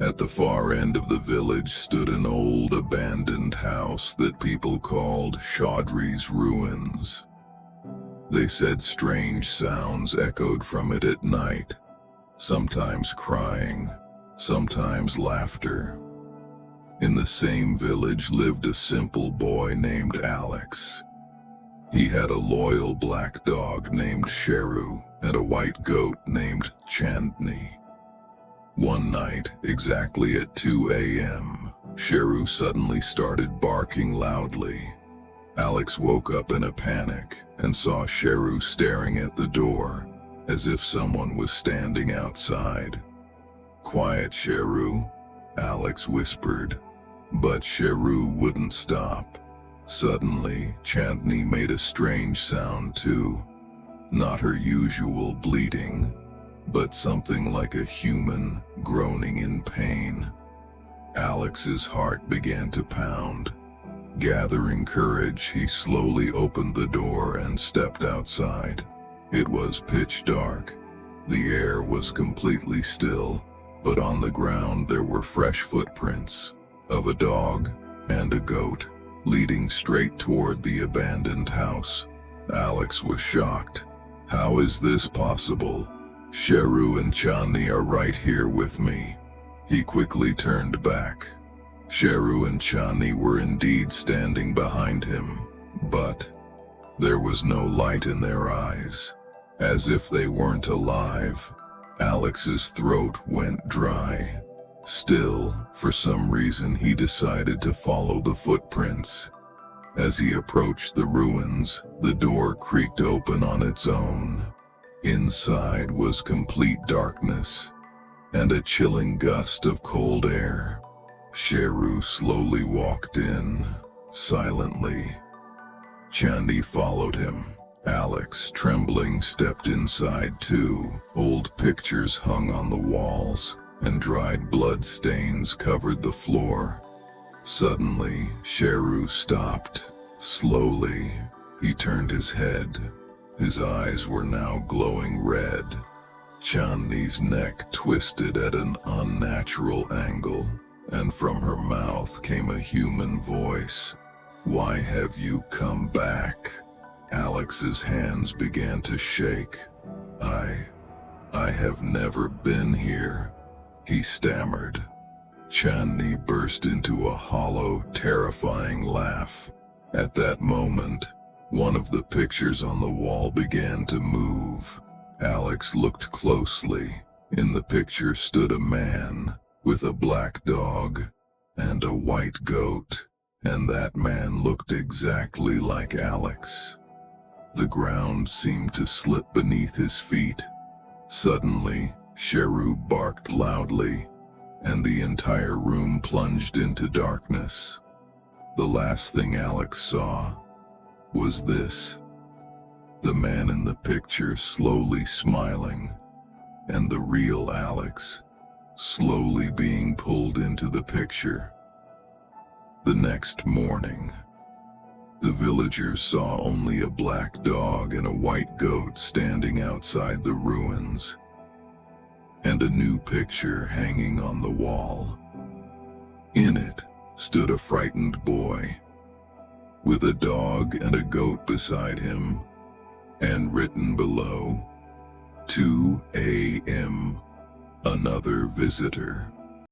At the far end of the village stood an old abandoned house that people called Chaudhry's Ruins. They said strange sounds echoed from it at night, sometimes crying, sometimes laughter. In the same village lived a simple boy named Alex. He had a loyal black dog named Sheru and a white goat named Chandni. One night, exactly at 2 a.m., Sheru suddenly started barking loudly. Alex woke up in a panic and saw Sheru staring at the door, as if someone was standing outside. "Quiet, Sheru," Alex whispered, but Sheru wouldn't stop. Suddenly, Chandni made a strange sound too. Not her usual bleating, but something like a human groaning in pain. Alex's heart began to pound. Gathering courage, he slowly opened the door and stepped outside. It was pitch dark. The air was completely still, but on the ground there were fresh footprints of a dog and a goat, leading straight toward the abandoned house. Alex was shocked. "How is this possible? Sheru and Chandni are right here with me." He quickly turned back. Sheru and Chandni were indeed standing behind him, but there was no light in their eyes, as if they weren't alive. Alex's throat went dry. Still, for some reason he decided to follow the footprints. As he approached the ruins, the door creaked open on its own. Inside was complete darkness, and a chilling gust of cold air. Sheru slowly walked in, silently. Chandni followed him. Alex, trembling, stepped inside too. Old pictures hung on the walls, and dried blood stains covered the floor. Suddenly, Sheru stopped. Slowly, he turned his head. His eyes were now glowing red. Chandni's neck twisted at an unnatural angle, and from her mouth came a human voice. "Why have you come back?" Alex's hands began to shake. I have never been here," he stammered. Chandni burst into a hollow, terrifying laugh. At that moment, one of the pictures on the wall began to move. Alex looked closely. In the picture stood a man with a black dog and a white goat, and that man looked exactly like Alex. The ground seemed to slip beneath his feet. Suddenly, Sheru barked loudly, and the entire room plunged into darkness. The last thing Alex saw was this: the man in the picture slowly smiling, and the real Alex slowly being pulled into the picture. The next morning, the villagers saw only a black dog and a white goat standing outside the ruins, and a new picture hanging on the wall. In it stood a frightened boy, with a dog and a goat beside him, and written below, 2 a.m., another visitor.